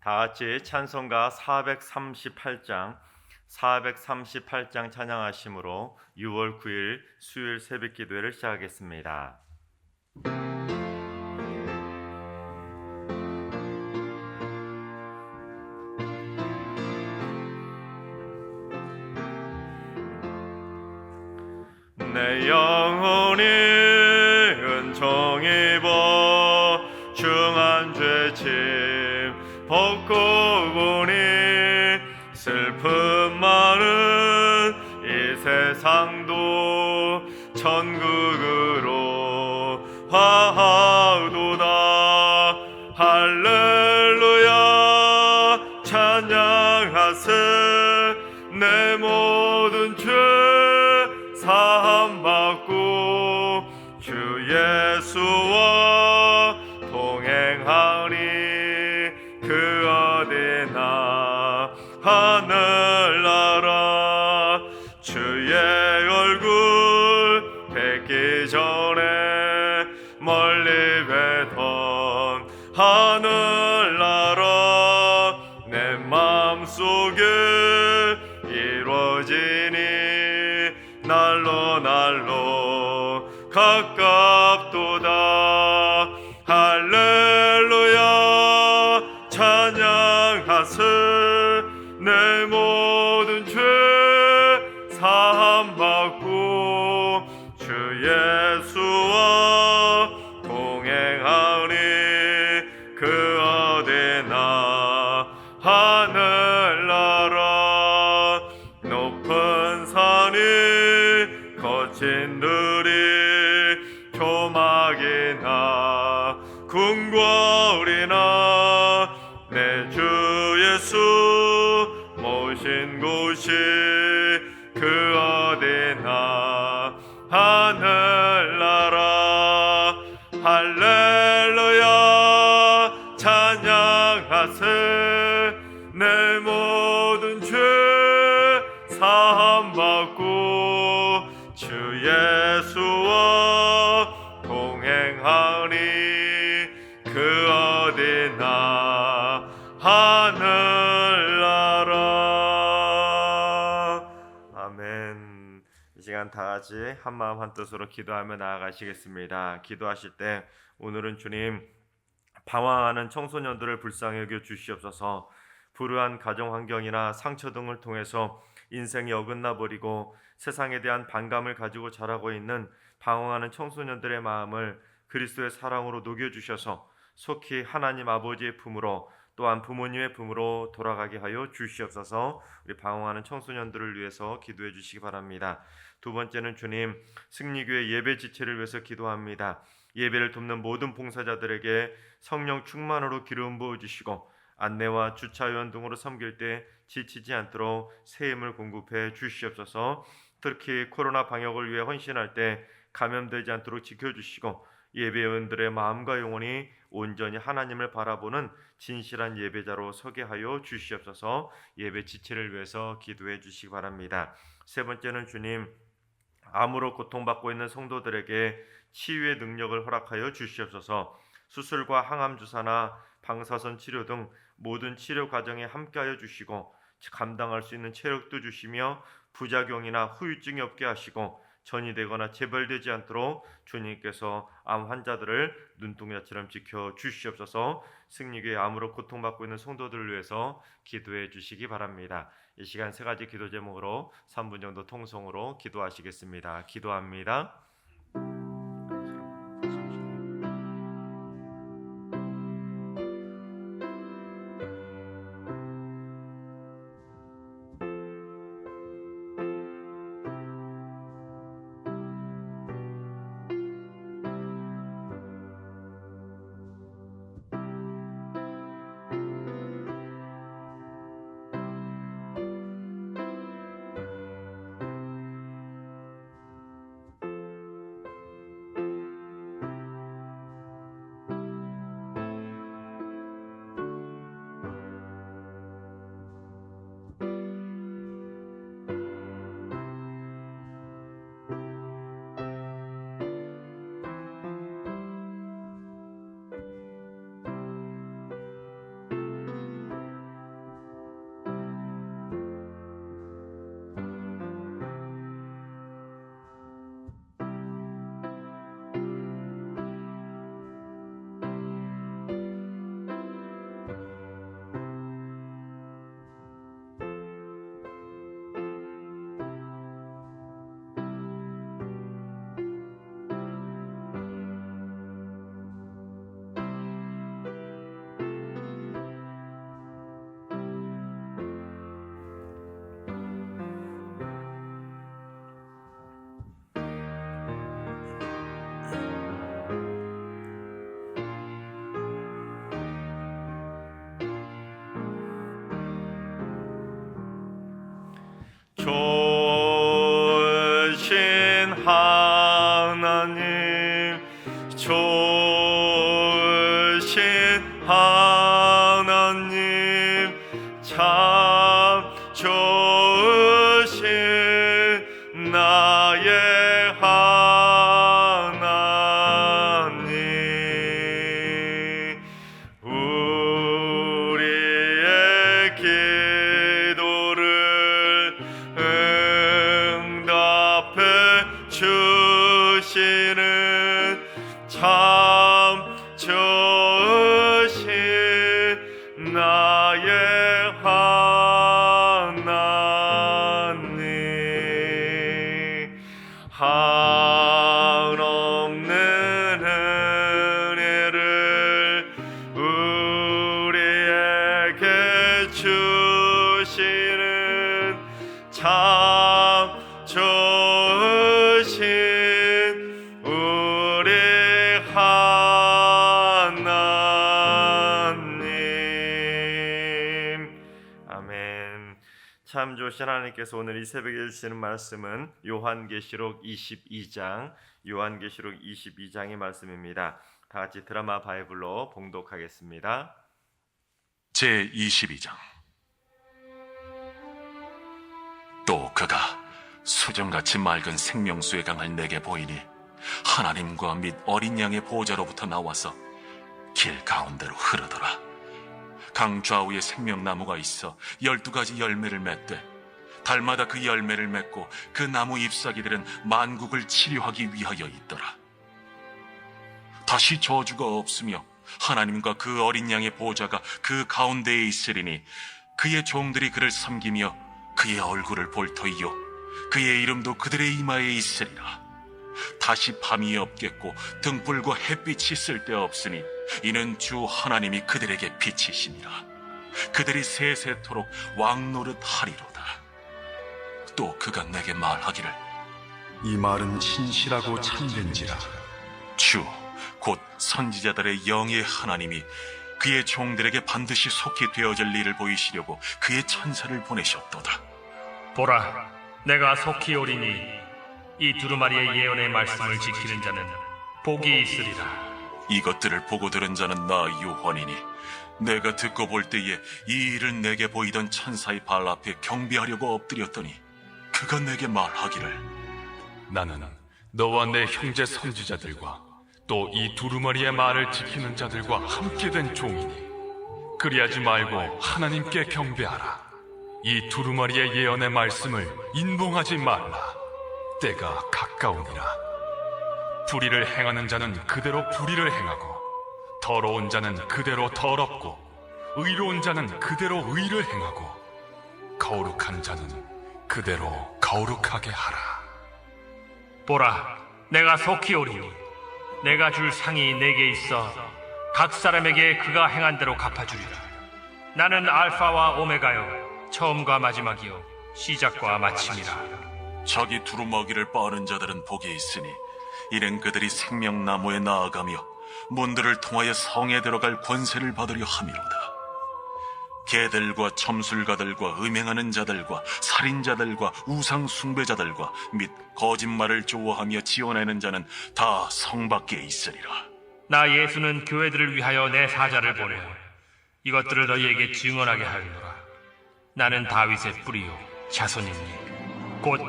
다 같이 찬송가 438장 찬양하심으로 6월 9일 수요일 새벽 기도회를 시작하겠습니다. 내 영혼이 은총 입어 중한 죄짐 벗고 보니 슬픔 많은 이 세상도 천국으로 화하도다. 할렐루야 찬양하세. 내 모든 죄 사함받고 주 예수와 동행하니 그 어디나 하늘나라. 주의 얼굴 뵙기 전에 멀리 뵈던 하늘나라 내 마음속에 이루어지니 날로 가깝도다. 할렐루야 찬양하세. 내 모든 죄 사함받고 주 예수와 동행하니 그 어디나 하늘나라. 높은 산이 거친 들이 조막이나 궁궐이나 내 주 예수 모신 곳이 그 어디나 하늘나라. 할렐루야 찬양하세. 내 모든 죄 사함받고 주 예수와 동행하니 그 어디나 하늘나라. 아멘. 이 시간 다 같이 한마음 한뜻으로 기도하며 나아가시겠습니다. 기도하실 때 오늘은 주님, 방황하는 청소년들을 불쌍히 여겨 주시옵소서. 불우한 가정 환경이나 상처 등을 통해서 인생이 어긋나 버리고 세상에 대한 반감을 가지고 자라고 있는 방황하는 청소년들의 마음을 그리스도의 사랑으로 녹여주셔서 속히 하나님 아버지의 품으로 또한 부모님의 품으로 돌아가게 하여 주시옵소서. 우리 방황하는 청소년들을 위해서 기도해 주시기 바랍니다. 두 번째는 주님, 승리교회 예배 지체를 위해서 기도합니다. 예배를 돕는 모든 봉사자들에게 성령 충만으로 기름 부어 주시고 안내와 주차위원 등으로 섬길 때 지치지 않도록 새 힘을 공급해 주시옵소서. 특히 코로나 방역을 위해 헌신할 때 감염되지 않도록 지켜주시고 예배원들의 마음과 영혼이 온전히 하나님을 바라보는 진실한 예배자로 서게 하여 주시옵소서. 예배 지체를 위해서 기도해 주시기 바랍니다. 세 번째는 주님, 암으로 고통받고 있는 성도들에게 치유의 능력을 허락하여 주시옵소서. 수술과 항암 주사나 방사선 치료 등 모든 치료 과정에 함께하여 주시고 감당할 수 있는 체력도 주시며 부작용이나 후유증이 없게 하시고 전이 되거나 재발되지 않도록 주님께서 암 환자들을 눈동자처럼 지켜 주시옵소서. 승리교회 암으로 고통받고 있는 성도들을 위해서 기도해 주시기 바랍니다. 이 시간 세 가지 기도 제목으로 3분 정도 통성으로 기도하시겠습니다. 기도합니다. 좋으신 하나님, 좋으신 하나님, 참 좋으신 나의 하나님, 우리의 기도를 응답해 주시는 참 좋으신 나의 하나님, 한없는 은혜를 우리에게 주시는 참 좋으신 우리 하나님. 아멘. 참 좋으신 하나님께서 오늘 이 새벽에 주시는 말씀은 요한계시록 22장의 말씀입니다. 다 같이 드라마 바이블로 봉독하겠습니다. 제22장. 또 그가 수정같이 맑은 생명수의 강을 내게 보이니 하나님과 및 어린 양의 보호자로부터 나와서 길 가운데로 흐르더라. 강 좌우에 생명나무가 있어 12가지 열매를 맺되 달마다 그 열매를 맺고 그 나무 잎사귀들은 만국을 치료하기 위하여 있더라. 다시 저주가 없으며 하나님과 그 어린 양의 보호자가 그 가운데에 있으리니 그의 종들이 그를 섬기며 그의 얼굴을 볼 터이요 그의 이름도 그들의 이마에 있으리라. 다시 밤이 없겠고 등불과 햇빛이 쓸데없으니 이는 주 하나님이 그들에게 빛이시니라. 그들이 세세토록 왕노릇 하리로다. 또 그가 내게 말하기를, 이 말은 신실하고 참된지라. 주 곧 선지자들의 영의 하나님이 그의 종들에게 반드시 속히 되어질 일을 보이시려고 그의 천사를 보내셨도다. 보라, 내가 속히 오리니 이 두루마리의 예언의 말씀을 지키는 자는 복이 있으리라. 이것들을 보고 들은 자는 나 요한이니 내가 듣고 볼 때에 이 일을 내게 보이던 천사의 발 앞에 경배하려고 엎드렸더니 그가 내게 말하기를, 나는 너와 내 형제 선지자들과 또 이 두루마리의 말을 지키는 자들과 함께 된 종이니 그리하지 말고 하나님께 경배하라. 이 두루마리의 예언의 말씀을 인봉하지 말라. 때가 가까우니라. 불의를 행하는 자는 그대로 불의를 행하고 더러운 자는 그대로 더럽고 의로운 자는 그대로 의를 행하고 거룩한 자는 그대로 거룩하게 하라. 보라, 내가 속히 오리니 내가 줄 상이 내게 있어 각 사람에게 그가 행한 대로 갚아주리라. 나는 알파와 오메가요, 처음과 마지막이요, 시작과 마침이라. 자기 두루마기를 빠는 자들은 복이 있으니 이는 그들이 생명나무에 나아가며 문들을 통하여 성에 들어갈 권세를 받으려 함이로다. 개들과 점술가들과 음행하는 자들과 살인자들과 우상 숭배자들과 및 거짓말을 좋아하며 지어내는 자는 다 성 밖에 있으리라. 나 예수는 교회들을 위하여 내 사자를 보내어 이것들을 너희에게 증언하게 하리노라. 나는 다윗의 뿌리요 자손이니 곧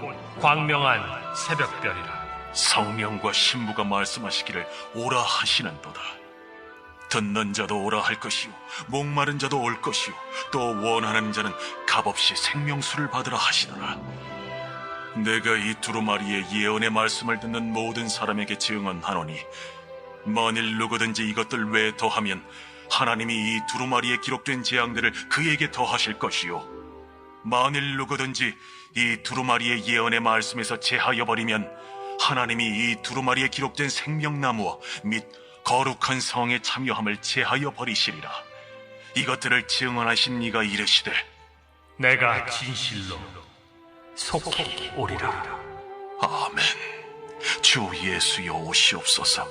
광명한 새벽별이라. 성령과 신부가 말씀하시기를 오라 하시는도다. 듣는 자도 오라 할 것이요 목마른 자도 올 것이요 또 원하는 자는 값없이 생명수를 받으라 하시더라. 내가 이 두루마리의 예언의 말씀을 듣는 모든 사람에게 증언하노니 만일 누구든지 이것들 외에 더하면 하나님이 이 두루마리에 기록된 재앙들을 그에게 더하실 것이요 만일 누구든지 이 두루마리의 예언의 말씀에서 제하여 버리면 하나님이 이 두루마리에 기록된 생명나무와 및 거룩한 성에 참여함을 제하여 버리시리라. 이것들을 증언하신 이가 이르시되, 내가 진실로 속히 오리라. 아멘. 주 예수여 오시옵소서.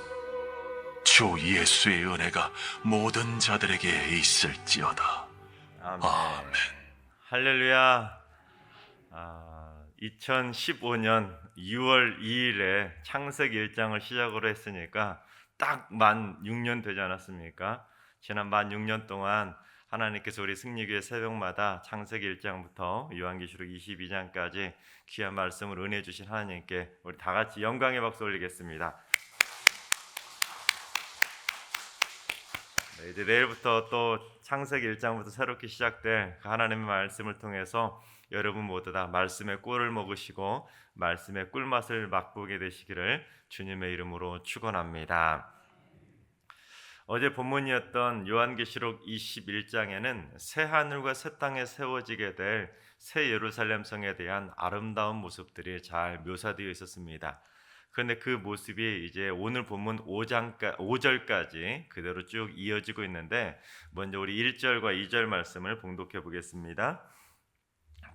주 예수의 은혜가 모든 자들에게 있을지어다. 아멘. 아멘. 할렐루야. 2015년 6월 2일에 창세기 1장을 시작으로 했으니까 딱 만 6년 되지 않았습니까? 지난 만 6년 동안 하나님께서 우리 승리교회 새벽마다 창세기 1장부터 요한계시록 22장까지 귀한 말씀을 은혜 주신 하나님께 우리 다 같이 영광의 박수 올리겠습니다. 네, 이제 내일부터 또 창세기 1장부터 새롭게 시작될 그 하나님의 말씀을 통해서 여러분 모두 다 말씀의 꿀을 먹으시고 말씀의 꿀맛을 맛보게 되시기를 주님의 이름으로 축원합니다. 어제 본문이었던 요한계시록 21장에는 새 하늘과 새 땅에 세워지게 될 새 예루살렘 성에 대한 아름다운 모습들이 잘 묘사되어 있었습니다. 그런데 그 모습이 이제 오늘 본문 5절까지 그대로 쭉 이어지고 있는데, 먼저 우리 1절과 2절 말씀을 봉독해 보겠습니다.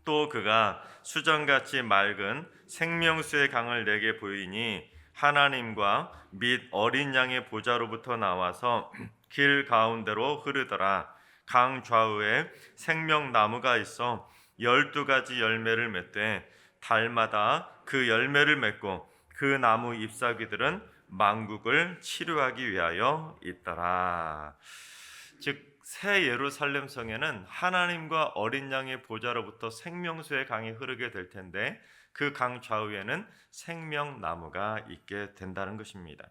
또 그가 수정같이 맑은 생명수의 강을 내게 보이니 하나님과 및 어린 양의 보좌로부터 나와서 길 가운데로 흐르더라. 강 좌우에 생명나무가 있어 12가지 열매를 맺되 달마다 그 열매를 맺고 그 나무 잎사귀들은 만국을 치료하기 위하여 있더라. 즉 새 예루살렘 성에는 하나님과 어린 양의 보좌로부터 생명수의 강이 흐르게 될 텐데, 그 강 좌우에는 생명나무가 있게 된다는 것입니다.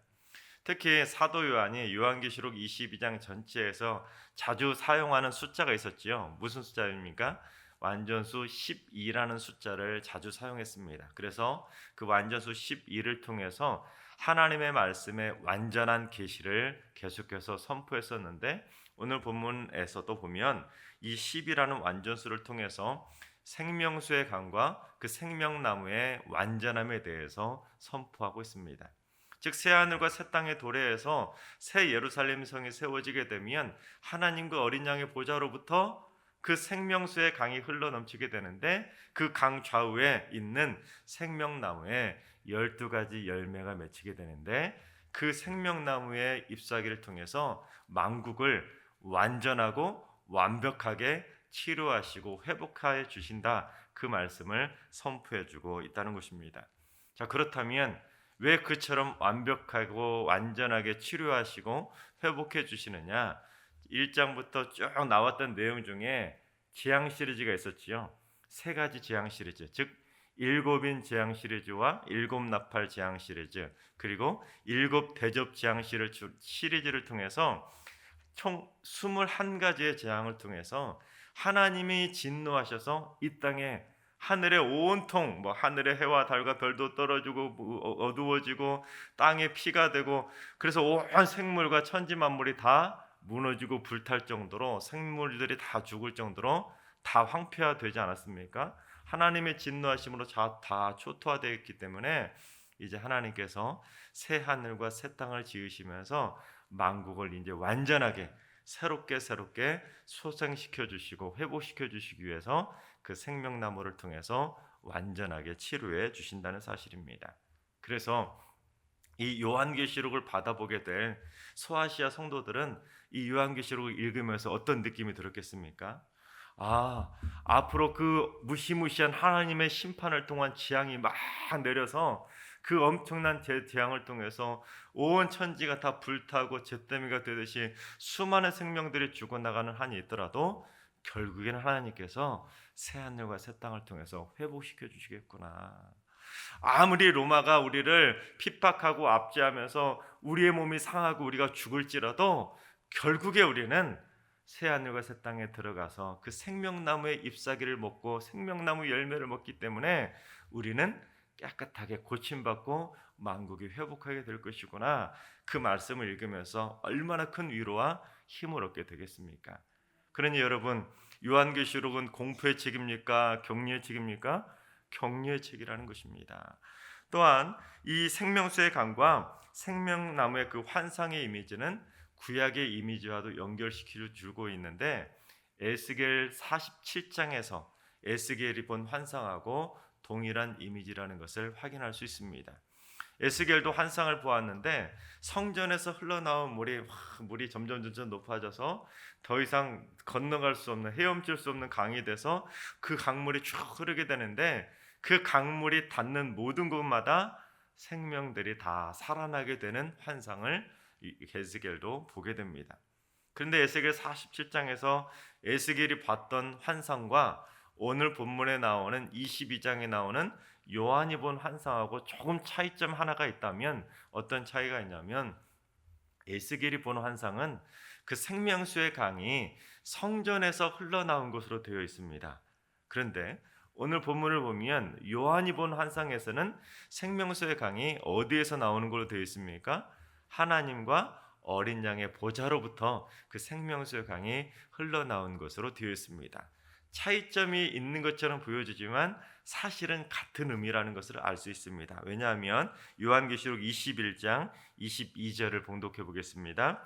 특히 사도 요한이 요한계시록 22장 전체에서 자주 사용하는 숫자가 있었지요. 무슨 숫자입니까? 완전수 12라는 숫자를 자주 사용했습니다. 그래서 그 완전수 12를 통해서 하나님의 말씀의 완전한 계시를 계속해서 선포했었는데, 오늘 본문에서도 보면 이 10이라는 완전수를 통해서 생명수의 강과 그 생명나무의 완전함에 대해서 선포하고 있습니다. 즉 새하늘과 새 땅의 도래에서 새 예루살렘 성이 세워지게 되면 하나님과 어린 양의 보좌로부터 그 생명수의 강이 흘러넘치게 되는데, 그 강 좌우에 있는 생명나무에 12가지 열매가 맺히게 되는데, 그 생명나무의 잎사귀를 통해서 만국을 완전하고 완벽하게 치료하시고 회복하여 주신다, 그 말씀을 선포해 주고 있다는 것입니다. 자, 그렇다면 왜 그처럼 완벽하고 완전하게 치료하시고 회복해 주시느냐? 1장부터 쭉 나왔던 내용 중에 재앙 시리즈가 있었지요. 3가지 재앙 시리즈, 즉 7인 재앙 시리즈와 7나팔 재앙 시리즈, 그리고 7대접 재앙 시리즈를 통해서 총 21가지의 재앙을 통해서 하나님이 진노하셔서 이 땅에 하늘의 온통 하늘의 해와 달과 별도 떨어지고 어두워지고 땅에 피가 되고, 그래서 온 생물과 천지 만물이 다 무너지고 불탈 정도로, 생물들이 다 죽을 정도로 다 황폐화되지 않았습니까? 하나님의 진노하심으로 다 초토화되어 있기 때문에 이제 하나님께서 새 하늘과 새 땅을 지으시면서 만국을 이제 완전하게 새롭게 소생시켜 주시고 회복시켜 주시기 위해서 그 생명나무를 통해서 완전하게 치료해 주신다는 사실입니다. 그래서 이 요한계시록을 받아보게 될 소아시아 성도들은 이 요한계시록을 읽으면서 어떤 느낌이 들었겠습니까? 앞으로 그 무시무시한 하나님의 심판을 통한 재앙이 막 내려서 그 엄청난 재앙을 통해서 온 천지가 다 불타고 잿더미가 되듯이 수많은 생명들이 죽어나가는 한이 있더라도 결국에는 하나님께서 새하늘과 새 땅을 통해서 회복시켜 주시겠구나. 아무리 로마가 우리를 핍박하고 압제하면서 우리의 몸이 상하고 우리가 죽을지라도 결국에 우리는 새하늘과 새 땅에 들어가서 그 생명나무의 잎사귀를 먹고 생명나무 열매를 먹기 때문에 우리는 깨끗하게 고침받고 만국이 회복하게 될 것이구나. 그 말씀을 읽으면서 얼마나 큰 위로와 힘을 얻게 되겠습니까? 그러니 여러분, 요한계시록은 공포의 책입니까? 격려의 책입니까? 격려의 책이라는 것입니다. 또한 이 생명수의 강과 생명나무의 그 환상의 이미지는 구약의 이미지와도 연결시켜 주고 있는데, 에스겔 47장에서 에스겔이 본 환상하고 동일한 이미지라는 것을 확인할 수 있습니다. 에스겔도 환상을 보았는데 성전에서 흘러나온 물이 점점 높아져서 더 이상 건너갈 수 없는, 헤엄칠 수 없는 강이 돼서 그 강물이 쭉 흐르게 되는데, 그 강물이 닿는 모든 곳마다 생명들이 다 살아나게 되는 환상을 에스겔도 보게 됩니다. 그런데 에스겔 47장에서 에스겔이 봤던 환상과 오늘 본문에 나오는 22장에 나오는 요한이 본 환상하고 조금 차이점 하나가 있다면 어떤 차이가 있냐면, 에스겔이 본 환상은 그 생명수의 강이 성전에서 흘러나온 것으로 되어 있습니다. 그런데 오늘 본문을 보면 요한이 본 환상에서는 생명수의 강이 어디에서 나오는 걸로 되어 있습니까? 하나님과 어린 양의 보좌로부터 그 생명수의 강이 흘러나온 것으로 되어 있습니다. 차이점이 있는 것처럼 보여지지만 사실은 같은 의미라는 것을 알 수 있습니다. 왜냐하면 요한계시록 21장 22절을 봉독해 보겠습니다.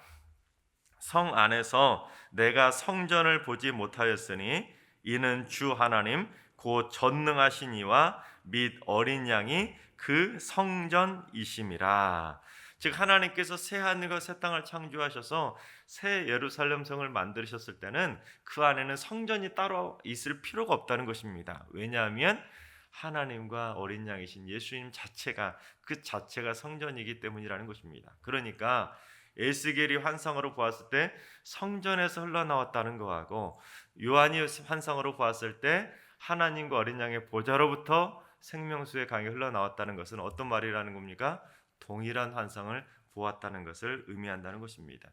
성 안에서 내가 성전을 보지 못하였으니 이는 주 하나님 곧 전능하신 이와 및 어린 양이 그 성전이심이라. 즉 하나님께서 새 하늘과 새 땅을 창조하셔서 새 예루살렘 성을 만드셨을 때는 그 안에는 성전이 따로 있을 필요가 없다는 것입니다. 왜냐하면 하나님과 어린 양이신 예수님 자체가 그 자체가 성전이기 때문이라는 것입니다. 그러니까 에스겔이 환상으로 보았을 때 성전에서 흘러나왔다는 거하고 요한이 환상으로 보았을 때 하나님과 어린 양의 보좌로부터 생명수의 강이 흘러나왔다는 것은 어떤 말이라는 겁니까? 동일한 환상을 보았다는 것을 의미한다는 것입니다.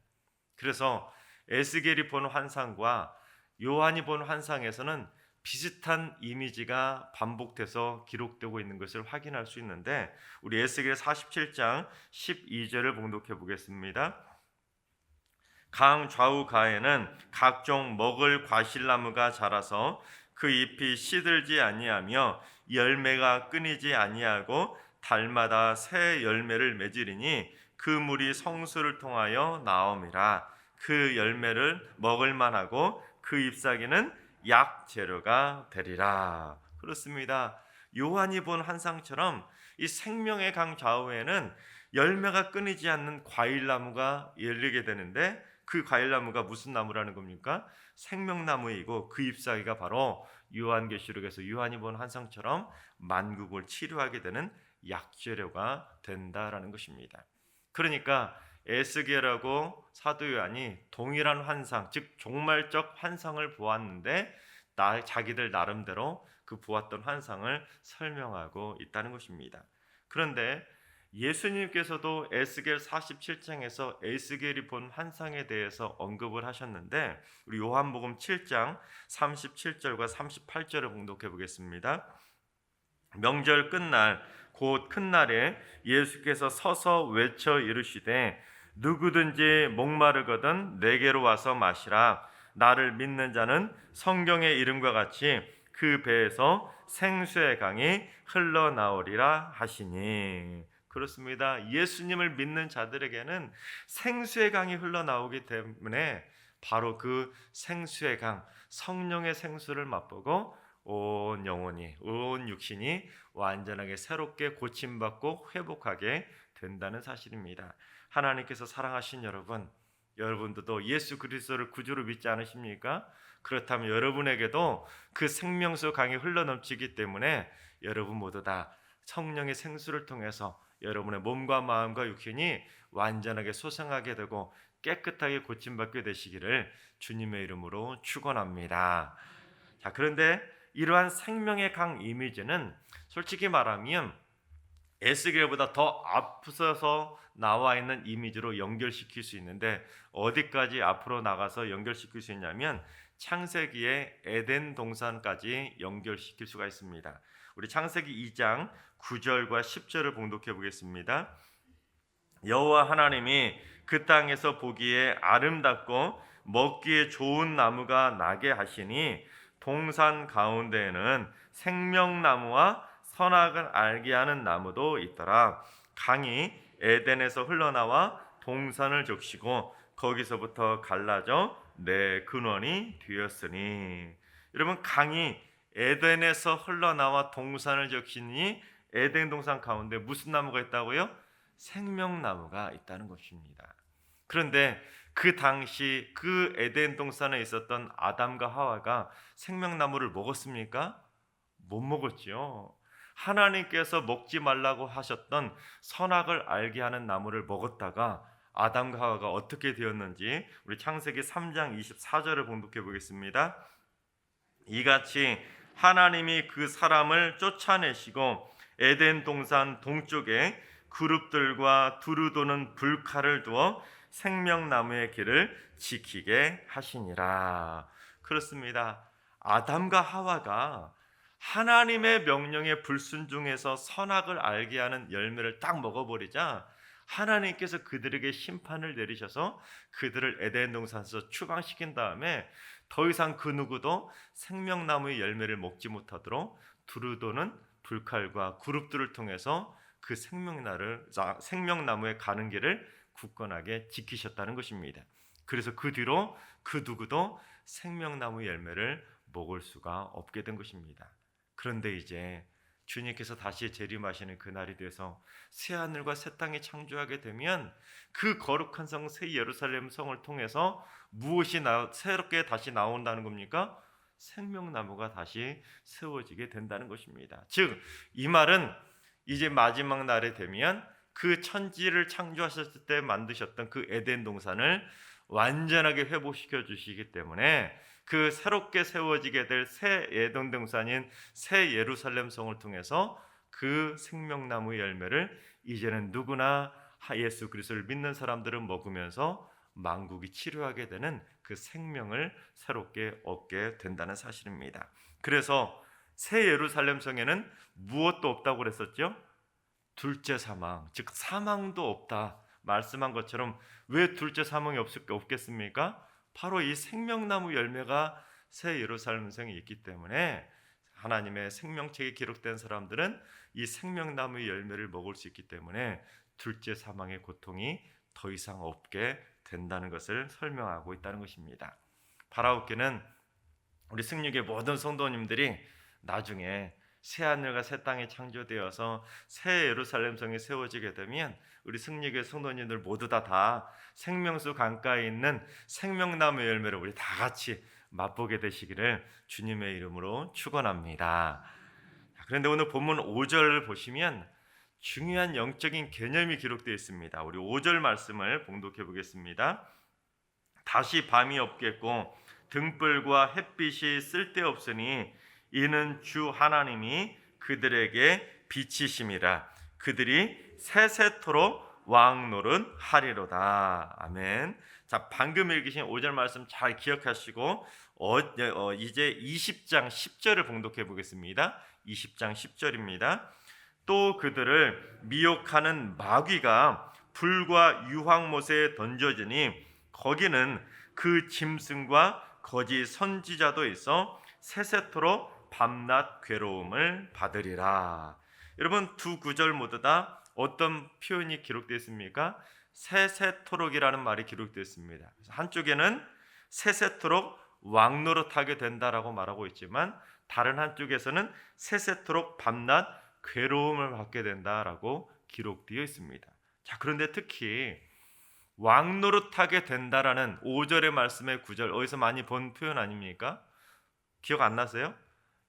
그래서 에스겔이 본 환상과 요한이 본 환상에서는 비슷한 이미지가 반복돼서 기록되고 있는 것을 확인할 수 있는데, 우리 에스겔 47장 12절을 봉독해 보겠습니다. 강 좌우 가에는 각종 먹을 과실나무가 자라서 그 잎이 시들지 아니하며 열매가 끊이지 아니하고 달마다 새 열매를 맺으리니 그 물이 성수를 통하여 나옴이라. 그 열매를 먹을 만하고 그 잎사귀는 약 재료가 되리라. 그렇습니다. 요한이 본 환상처럼 이 생명의 강 좌우에는 열매가 끊이지 않는 과일나무가 열리게 되는데, 그 과일나무가 무슨 나무라는 겁니까? 생명나무이고 그 잎사귀가 바로 요한계시록에서 요한이 본 환상처럼 만국을 치료하게 되는 약재료가 된다라는 것입니다. 그러니까 에스겔하고 사도 요한이 동일한 환상, 즉 종말적 환상을 보았는데 자기들 나름대로 그 보았던 환상을 설명하고 있다는 것입니다. 그런데 예수님께서도 에스겔 47장에서 에스겔이 본 환상에 대해서 언급을 하셨는데, 우리 요한복음 7장 37절과 38절을 봉독해 보겠습니다. 명절 끝날 곧 큰 날에 예수께서 서서 외쳐 이르시되 누구든지 목마르거든 내게로 와서 마시라. 나를 믿는 자는 성경의 이름과 같이 그 배에서 생수의 강이 흘러나오리라 하시니. 그렇습니다. 예수님을 믿는 자들에게는 생수의 강이 흘러나오기 때문에 바로 그 생수의 강, 성령의 생수를 맛보고 온 영혼이, 온 육신이 완전하게 새롭게 고침받고 회복하게 된다는 사실입니다. 하나님께서 사랑하신 여러분, 여러분들도 예수 그리스도를 구주로 믿지 않으십니까? 그렇다면 여러분에게도 그 생명수 강이 흘러넘치기 때문에 여러분 모두 다 성령의 생수를 통해서 여러분의 몸과 마음과 육신이 완전하게 소생하게 되고 깨끗하게 고침받게 되시기를 주님의 이름으로 축원합니다. 자, 그런데 이러한 생명의 강 이미지는 솔직히 말하면 에스겔보다 더 앞서서 나와 있는 이미지로 연결시킬 수 있는데, 어디까지 앞으로 나가서 연결시킬 수 있냐면 창세기의 에덴 동산까지 연결시킬 수가 있습니다. 우리 창세기 2장 9절과 10절을 봉독해 보겠습니다. 여호와 하나님이 그 땅에서 보기에 아름답고 먹기에 좋은 나무가 나게 하시니 동산 가운데에는 생명나무와 선악을 알게 하는 나무도 있더라. 강이 에덴에서 흘러나와 동산을 적시고 거기서부터 갈라져 내 근원이 되었으니. 여러분, 강이 에덴에서 흘러나와 동산을 적시니 에덴 동산 가운데 무슨 나무가 있다고요? 생명나무가 있다는 것입니다. 그런데 그 당시 그 에덴 동산에 있었던 아담과 하와가 생명나무를 먹었습니까? 못 먹었죠. 하나님께서 먹지 말라고 하셨던 선악을 알게 하는 나무를 먹었다가 아담과 하와가 어떻게 되었는지 우리 창세기 3장 24절을 봉독해 보겠습니다. 이같이 하나님이 그 사람을 쫓아내시고 에덴 동산 동쪽에 그룹들과 두루 도는 불칼을 두어 생명나무의 길을 지키게 하시니라. 그렇습니다. 아담과 하와가 하나님의 명령에 불순종해서 선악을 알게 하는 열매를 딱 먹어버리자 하나님께서 그들에게 심판을 내리셔서 그들을 에덴 동산에서 추방시킨 다음에 더 이상 그 누구도 생명나무의 열매를 먹지 못하도록 두루 도는 불칼과 그룹들을 통해서 그 생명나무에 가는 길을 굳건하게 지키셨다는 것입니다. 그래서 그 뒤로 그 누구도 생명나무 열매를 먹을 수가 없게 된 것입니다. 그런데 이제 주님께서 다시 재림하시는 그날이 돼서 새 하늘과 새 땅이 창조하게 되면 그 거룩한 성 새 예루살렘 성을 통해서 무엇이 새롭게 다시 나온다는 겁니까? 생명나무가 다시 세워지게 된다는 것입니다. 즉 이 말은 이제 마지막 날에 되면 그 천지를 창조하셨을 때 만드셨던 그 에덴 동산을 완전하게 회복시켜 주시기 때문에 그 새롭게 세워지게 될 새 에덴 동산인 새 예루살렘 성을 통해서 그 생명나무 열매를 이제는 누구나 예수 그리스도를 믿는 사람들은 먹으면서 만국이 치료하게 되는 그 생명을 새롭게 얻게 된다는 사실입니다. 그래서 새 예루살렘 성에는 무엇도 없다고 그랬었죠? 둘째 사망, 즉 사망도 없다 말씀한 것처럼 왜 둘째 사망이 없겠습니까? 바로 이 생명나무 열매가 새 예루살렘 성에 있기 때문에 하나님의 생명책에 기록된 사람들은 이 생명나무 열매를 먹을 수 있기 때문에 둘째 사망의 고통이 더 이상 없게 된다는 것을 설명하고 있다는 것입니다. 바라옵기는 우리 승리교회 모든 성도님들이 나중에 새 하늘과 새 땅이 창조되어서 새 예루살렘 성이 세워지게 되면 우리 승리교회 성도님들 모두 다 생명수 강가에 있는 생명나무 열매를 우리 다 같이 맛보게 되시기를 주님의 이름으로 축원합니다. 그런데 오늘 본문 5절을 보시면 중요한 영적인 개념이 기록되어 있습니다. 우리 5절 말씀을 봉독해 보겠습니다. 다시 밤이 없겠고 등불과 햇빛이 쓸데없으니 이는 주 하나님이 그들에게 빛이심이라. 그들이 세세토록 왕노릇 하리로다. 아멘. 자, 방금 읽으신 5절 말씀 잘 기억하시고 이제 20장 10절을 봉독해 보겠습니다. 20장 10절입니다. 또 그들을 미혹하는 마귀가 불과 유황못에 던져지니 거기는 그 짐승과 거짓 선지자도 있어 세세토록 밤낮 괴로움을 받으리라. 여러분 두 구절 모두 다 어떤 표현이 기록되어 있습니까? 세세토록이라는 말이 기록되어 있습니다. 한쪽에는 세세토록 왕노릇하게 된다라고 말하고 있지만 다른 한쪽에서는 세세토록 밤낮 괴로움을 받게 된다라고 기록되어 있습니다. 자, 그런데 특히 왕노릇하게 된다라는 5절의 말씀의 9절 어디서 많이 본 표현 아닙니까? 기억 안 나세요?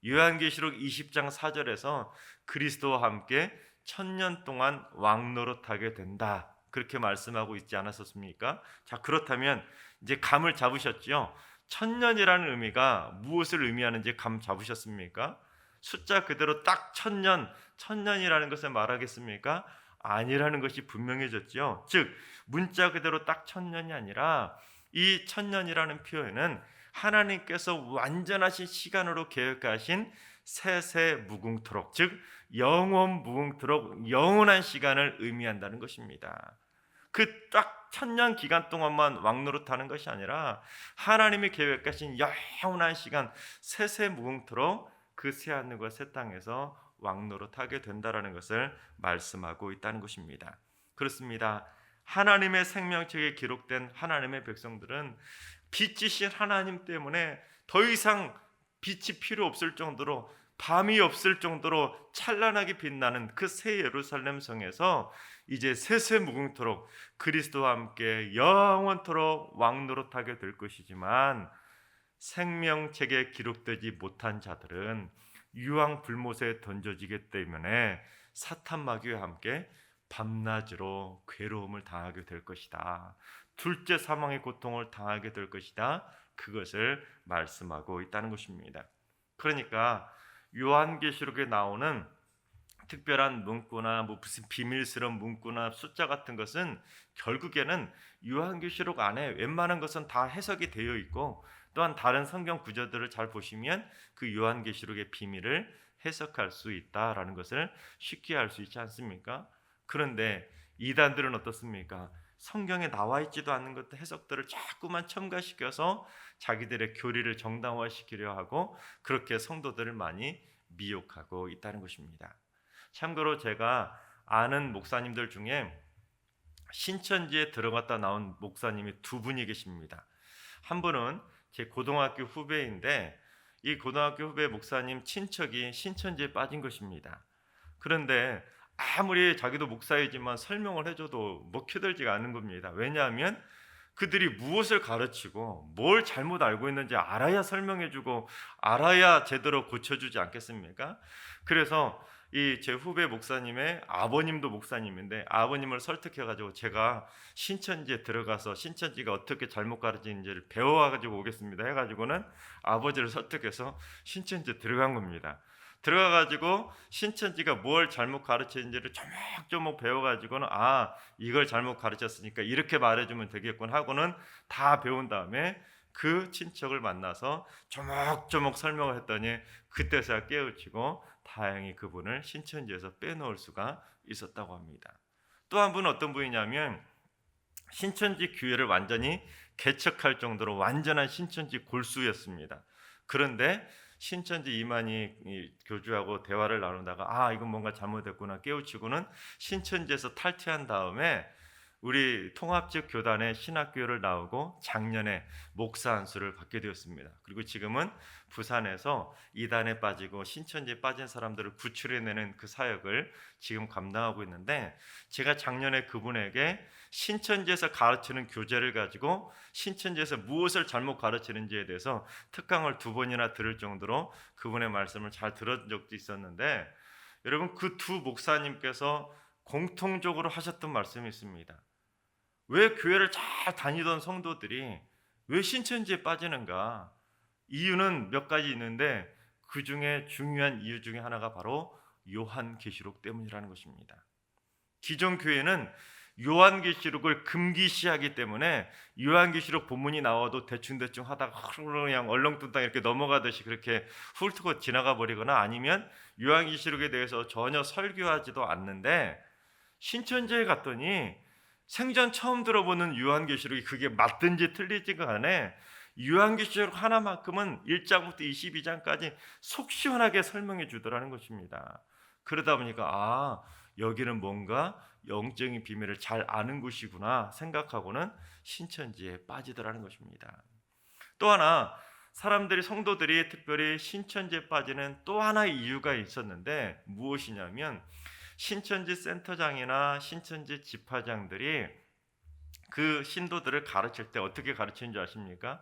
요한계시록 20장 4절에서 그리스도와 함께 1000년 동안 왕노릇하게 된다 그렇게 말씀하고 있지 않았었습니까? 자, 그렇다면 이제 감을 잡으셨죠? 1000년이라는 의미가 무엇을 의미하는지 감 잡으셨습니까? 숫자 그대로 딱 1000년, 1000년이라는 것을 말하겠습니까? 아니라는 것이 분명해졌죠. 즉 문자 그대로 딱 1000년이 아니라 이 1000년이라는 표현은 하나님께서 완전하신 시간으로 계획하신 세세 무궁토록, 즉 영원 무궁토록 영원한 시간을 의미한다는 것입니다. 그 딱 1000년 기간 동안만 왕노릇하는 것이 아니라 하나님이 계획하신 영원한 시간 세세 무궁토록 그 새 하늘과 새 땅에서 왕노릇하게 된다라는 것을 말씀하고 있다는 것입니다. 그렇습니다. 하나님의 생명책에 기록된 하나님의 백성들은 빛이신 하나님 때문에 더 이상 빛이 필요 없을 정도로 밤이 없을 정도로 찬란하게 빛나는 그 새 예루살렘 성에서 이제 세세무궁토록 그리스도와 함께 영원토록 왕노릇하게 될 것이지만 생명책에 기록되지 못한 자들은 유황 불못에 던져지기 때문에 사탄 마귀와 함께 밤낮으로 괴로움을 당하게 될 것이다. 둘째 사망의 고통을 당하게 될 것이다. 그것을 말씀하고 있다는 것입니다. 그러니까 요한계시록에 나오는 특별한 문구나 무슨 비밀스러운 문구나 숫자 같은 것은 결국에는 요한계시록 안에 웬만한 것은 다 해석이 되어 있고, 또한 다른 성경 구절들을 잘 보시면 그 요한계시록의 비밀을 해석할 수 있다라는 것을 쉽게 알 수 있지 않습니까? 그런데 이단들은 어떻습니까? 성경에 나와 있지도 않는 것들 해석들을 자꾸만 첨가시켜서 자기들의 교리를 정당화시키려 하고, 그렇게 성도들을 많이 미혹하고 있다는 것입니다. 참고로 제가 아는 목사님들 중에 신천지에 들어갔다 나온 목사님이 두 분이 계십니다. 한 분은 제 고등학교 후배인데, 이 고등학교 후배 목사님 친척이 신천지에 빠진 것입니다. 그런데 아무리 자기도 목사이지만 설명을 해줘도 먹혀들지가 않는 겁니다. 왜냐하면 그들이 무엇을 가르치고 뭘 잘못 알고 있는지 알아야 설명해주고 알아야 제대로 고쳐주지 않겠습니까? 그래서 이 제 후배 목사님의 아버님도 목사님인데, 아버님을 설득해가지고 제가 신천지에 들어가서 신천지가 어떻게 잘못 가르치는지를 배워가지고 오겠습니다 해가지고는 아버지를 설득해서 신천지에 들어간 겁니다. 들어가가지고 신천지가 뭘 잘못 가르치는지를 조목조목 배워가지고는 이걸 잘못 가르쳤으니까 이렇게 말해주면 되겠군 하고는 다 배운 다음에 그 친척을 만나서 조목조목 설명을 했더니 그때서야 깨우치고 다행히 그분을 신천지에서 빼놓을 수가 있었다고 합니다. 또 한 분은 어떤 분이냐면 신천지 교회를 완전히 개척할 정도로 완전한 신천지 골수였습니다. 그런데 신천지 이만희 교주하고 대화를 나누다가 이건 뭔가 잘못됐구나 깨우치고는 신천지에서 탈퇴한 다음에 우리 통합적 교단의 신학교를 나오고 작년에 목사 안수를 받게 되었습니다. 그리고 지금은 부산에서 이단에 빠지고 신천지에 빠진 사람들을 구출해내는 그 사역을 지금 감당하고 있는데, 제가 작년에 그분에게 신천지에서 가르치는 교재를 가지고 신천지에서 무엇을 잘못 가르치는지에 대해서 특강을 2번이나 들을 정도로 그분의 말씀을 잘 들은 적도 있었는데, 여러분 그 두 목사님께서 공통적으로 하셨던 말씀이 있습니다. 왜 교회를 잘 다니던 성도들이 왜 신천지에 빠지는가? 이유는 몇 가지 있는데 그 중에 중요한 이유 중에 하나가 바로 요한계시록 때문이라는 것입니다. 기존 교회는 요한계시록을 금기시하기 때문에 요한계시록 본문이 나와도 대충대충 하다가 그냥 얼렁뚱땅 이렇게 넘어가듯이 그렇게 훑고 지나가 버리거나 아니면 요한계시록에 대해서 전혀 설교하지도 않는데, 신천지에 갔더니 생전 처음 들어보는 요한계시록이 그게 맞든지 틀리지가 간에 요한계시록 하나만큼은 1장부터 22장까지 속 시원하게 설명해 주더라는 것입니다. 그러다 보니까 여기는 뭔가 영적인 비밀을 잘 아는 곳이구나 생각하고는 신천지에 빠지더라는 것입니다. 또 하나, 사람들이 성도들이 특별히 신천지에 빠지는 또 하나의 이유가 있었는데 무엇이냐면, 신천지 센터장이나 신천지 집화장들이 그 신도들을 가르칠 때 어떻게 가르치는 줄 아십니까?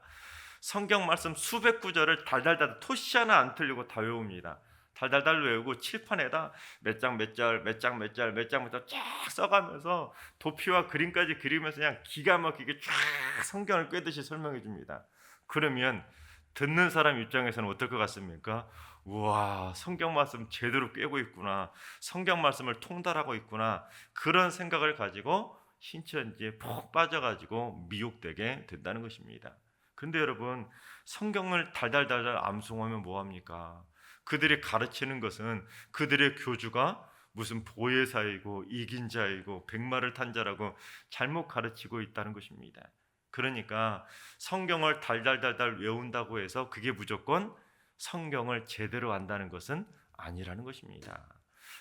성경 말씀 수백 구절을 달달달 토시 하나 안 틀리고 다 외웁니다. 달달달 외우고 칠판에다 몇 장 몇 절 몇 장 몇 절 몇 장부터 쫙 써가면서 도표와 그림까지 그리면서 그냥 기가 막히게 쫙 성경을 꿰듯이 설명해 줍니다. 그러면 듣는 사람 입장에서는 어떨 것 같습니까? 우와, 성경 말씀 제대로 꿰고 있구나, 성경 말씀을 통달하고 있구나, 그런 생각을 가지고 신천지에 푹 빠져가지고 미혹되게 된다는 것입니다. 근데 여러분, 성경을 달달달달 암송하면 뭐합니까? 그들이 가르치는 것은 그들의 교주가 무슨 보혜사이고 이긴 자이고 백마를 탄 자라고 잘못 가르치고 있다는 것입니다. 그러니까 성경을 달달달달 외운다고 해서 그게 무조건 성경을 제대로 안다는 것은 아니라는 것입니다.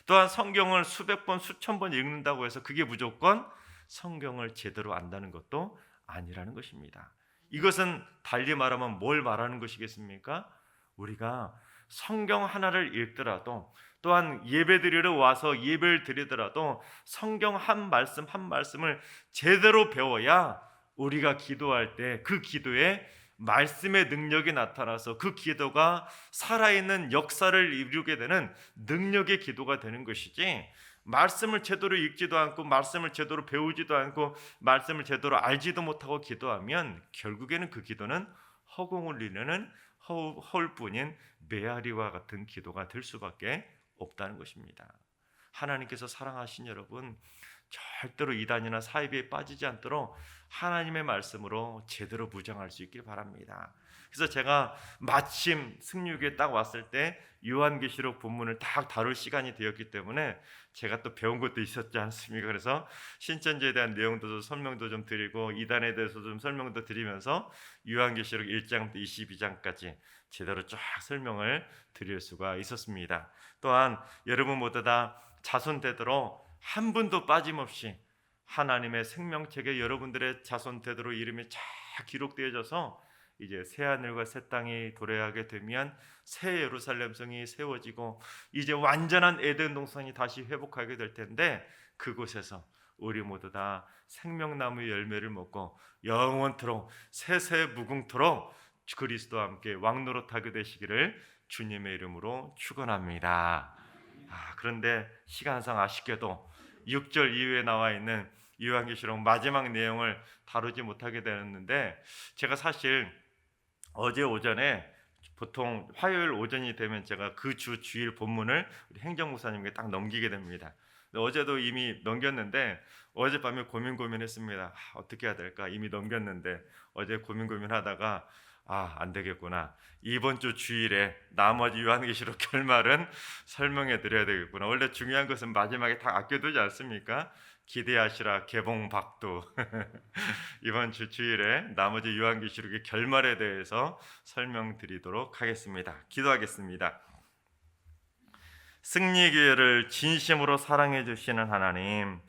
또한 성경을 수백 번 수천 번 읽는다고 해서 그게 무조건 성경을 제대로 안다는 것도 아니라는 것입니다. 이것은 달리 말하면 뭘 말하는 것이겠습니까? 우리가 성경 하나를 읽더라도, 또한 예배드리러 와서 예배를 드리더라도 성경 한 말씀 한 말씀을 제대로 배워야 우리가 기도할 때 그 기도에 말씀의 능력이 나타나서 그 기도가 살아있는 역사를 이루게 되는 능력의 기도가 되는 것이지, 말씀을 제대로 읽지도 않고 말씀을 제대로 배우지도 않고 말씀을 제대로 알지도 못하고 기도하면 결국에는 그 기도는 허공을 이루는 허울뿐인 메아리와 같은 기도가 될 수밖에 없다는 것입니다. 하나님께서 사랑하신 여러분, 절대로 이단이나 사이비에 빠지지 않도록 하나님의 말씀으로 제대로 무장할 수 있길 바랍니다. 그래서 제가 마침 승리교에 딱 왔을 때 요한계시록 본문을 딱 다룰 시간이 되었기 때문에 제가 또 배운 것도 있었지 않습니까? 그래서 신천지에 대한 내용도 좀 설명도 좀 드리고 이단에 대해서 좀 설명도 드리면서 요한계시록 1장부터 22장까지 제대로 쫙 설명을 드릴 수가 있었습니다. 또한 여러분 모두 다 자손되도록 한 분도 빠짐없이 하나님의 생명책에 여러분들의 자손되도록 이름이 쫙 기록되어져서 이제 새 하늘과 새 땅이 도래하게 되면 새 예루살렘 성이 세워지고 이제 완전한 에덴 동산이 다시 회복하게 될 텐데, 그곳에서 우리 모두 다 생명나무의 열매를 먹고 영원토록 세세 무궁토록 그리스도와 함께 왕노릇하게 되시기를 주님의 이름으로 축원합니다. 그런데 시간상 아쉽게도 6절 이후에 나와 있는 요한계시록 마지막 내용을 다루지 못하게 되었는데, 제가 사실 어제 오전에 보통 화요일 오전이 되면 제가 그 주일 본문을 우리 행정목사님께 딱 넘기게 됩니다. 어제도 이미 넘겼는데 어젯밤에 고민했습니다. 어떻게 해야 될까? 이미 넘겼는데 어제 고민하다가 안 되겠구나. 이번 주 주일에 나머지 요한계시록 결말은 설명해 드려야 되겠구나. 원래 중요한 것은 마지막에 다 아껴두지 않습니까? 기대하시라 개봉박두. 이번 주 주일에 나머지 요한계시록의 결말에 대해서 설명드리도록 하겠습니다. 기도하겠습니다. 승리교회를 진심으로 사랑해 주시는 하나님,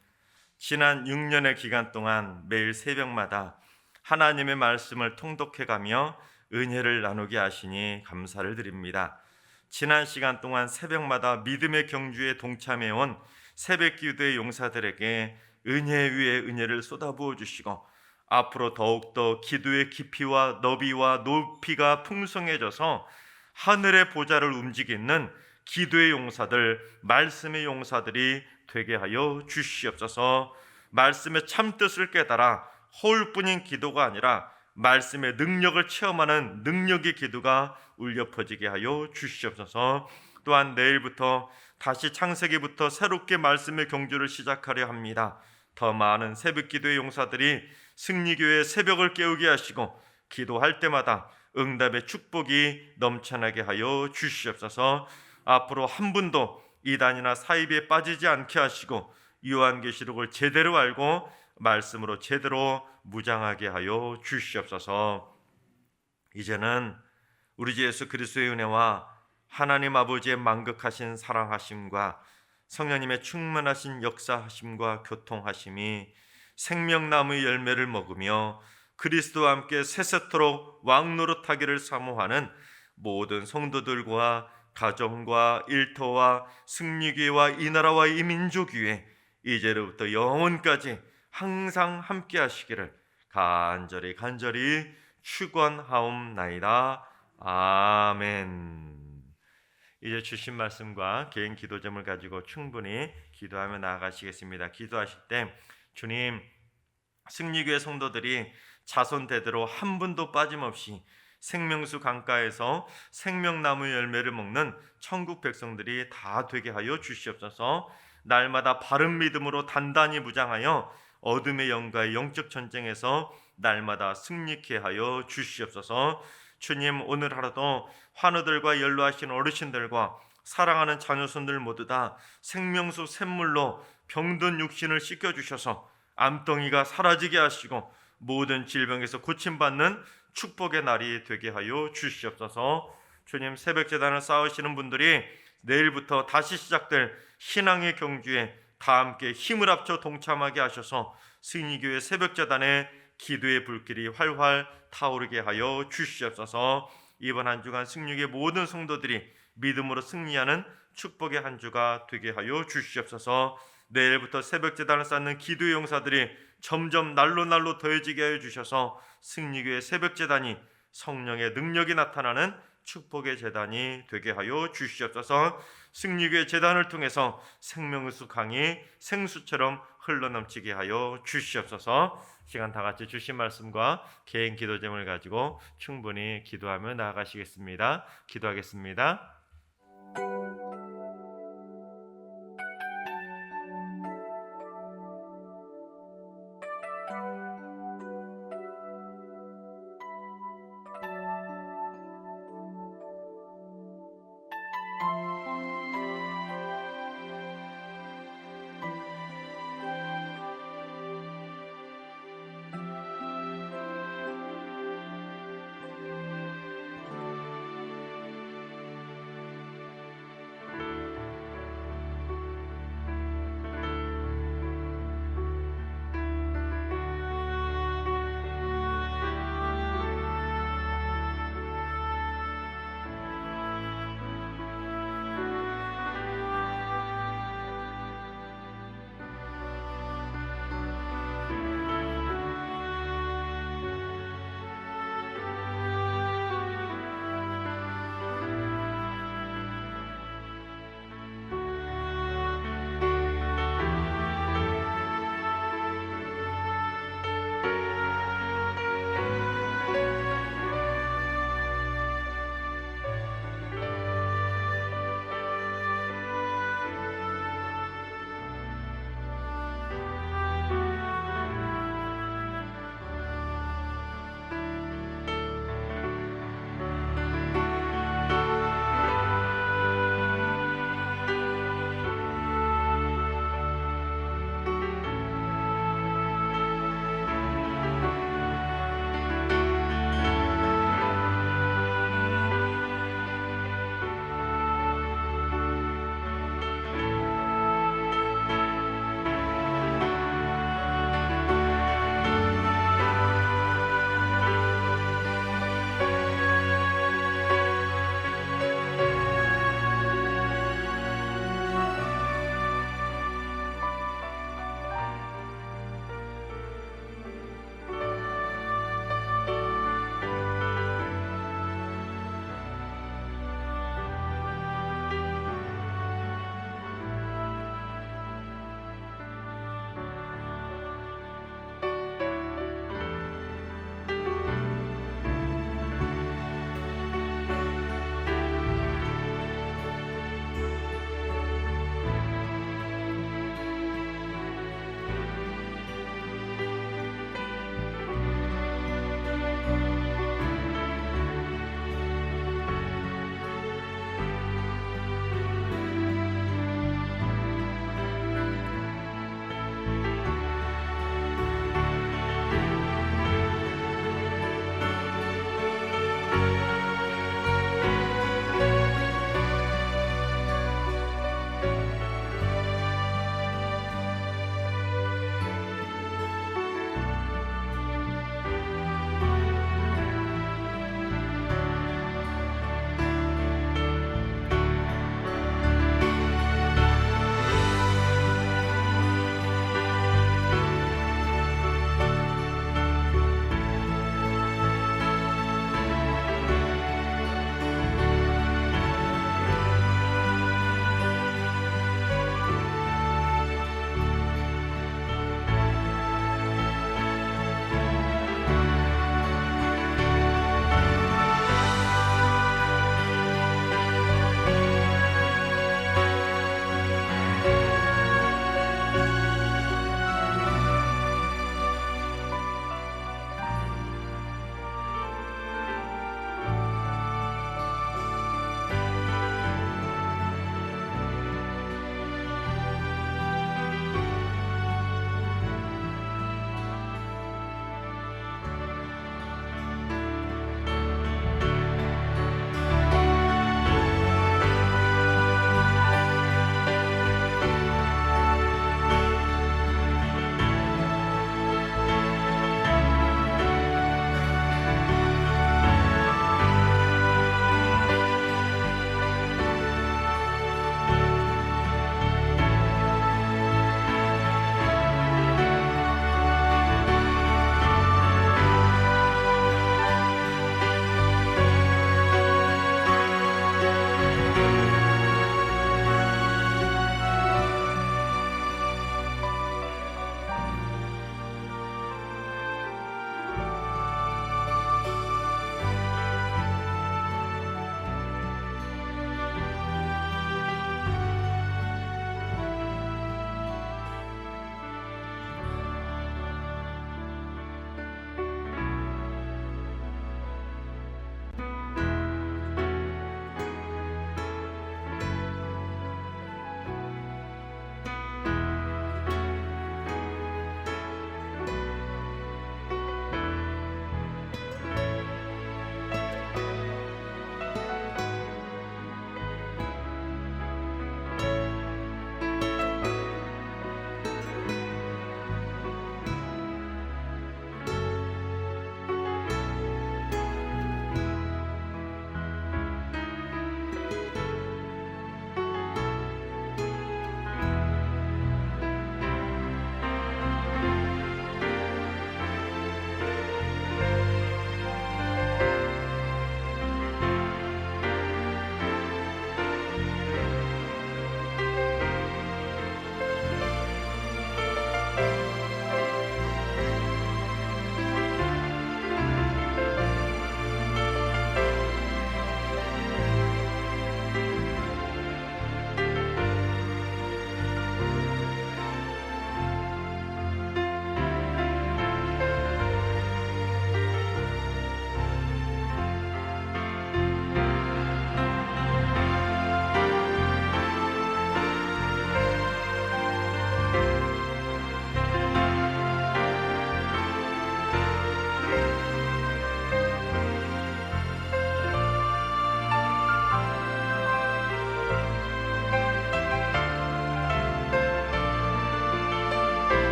지난 6년의 기간 동안 매일 새벽마다 하나님의 말씀을 통독해가며 은혜를 나누게 하시니 감사를 드립니다. 지난 시간 동안 새벽마다 믿음의 경주에 동참해온 새벽기도의 용사들에게 은혜 위에 은혜를 쏟아부어 주시고 앞으로 더욱더 기도의 깊이와 너비와 높이가 풍성해져서 하늘의 보좌를 움직이는 기도의 용사들, 말씀의 용사들이 되게 하여 주시옵소서. 말씀의 참뜻을 깨달아 허울뿐인 기도가 아니라 말씀의 능력을 체험하는 능력의 기도가 울려 퍼지게 하여 주시옵소서. 또한 내일부터 다시 창세기부터 새롭게 말씀의 경주를 시작하려 합니다. 더 많은 새벽 기도의 용사들이 승리교회의 새벽을 깨우게 하시고 기도할 때마다 응답의 축복이 넘쳐나게 하여 주시옵소서. 앞으로 한 분도 이단이나 사이비에 빠지지 않게 하시고 요한계시록을 제대로 알고 말씀으로 제대로 무장하게 하여 주시옵소서. 이제는 우리 주 예수 그리스도의 은혜와 하나님 아버지의 만극하신 사랑하심과 성령님의 충만하신 역사하심과 교통하심이 생명나무의 열매를 먹으며 그리스도와 함께 세세토록 왕노릇하기를 사모하는 모든 성도들과 가정과 일터와 승리교회와 이 나라와 이 민족 위에 이제로부터 영원까지 항상 함께 하시기를 간절히 축원하옵나이다. 아멘. 이제 주신 말씀과 개인 기도 제목을 가지고 충분히 기도하며 나아가시겠습니다. 기도하실 때 주님, 승리교회 성도들이 자손대대로 한 분도 빠짐없이 생명수 강가에서 생명나무 열매를 먹는 천국 백성들이 다 되게 하여 주시옵소서. 날마다 바른 믿음으로 단단히 무장하여 어둠의 영과의 영적 전쟁에서 날마다 승리케 하여 주시옵소서. 주님, 오늘 하루도 환우들과 연로하신 어르신들과 사랑하는 자녀손들 모두 다 생명수 샘물로 병든 육신을 씻겨주셔서 암덩이가 사라지게 하시고 모든 질병에서 고침받는 축복의 날이 되게 하여 주시옵소서. 주님, 새벽재단을 쌓으시는 분들이 내일부터 다시 시작될 신앙의 경주에 다 함께 힘을 합쳐 동참하게 하셔서 승리교회 새벽재단의 기도의 불길이 활활 타오르게 하여 주시옵소서. 이번 한 주간 승리교회 모든 성도들이 믿음으로 승리하는 축복의 한 주가 되게 하여 주시옵소서. 내일부터 새벽재단을 쌓는 기도의 용사들이 점점 날로 더해지게 하여 주셔서 승리교회 새벽재단이 성령의 능력이 나타나는 축복의 제단이 되게 하여 주시옵소서. 승리교회 제단을 통해서 생명수 강이 생수처럼 흘러넘치게 하여 주시옵소서. 시간 다 같이 주신 말씀과 개인 기도 제목을 가지고 충분히 기도하며 나아가시겠습니다. 기도하겠습니다.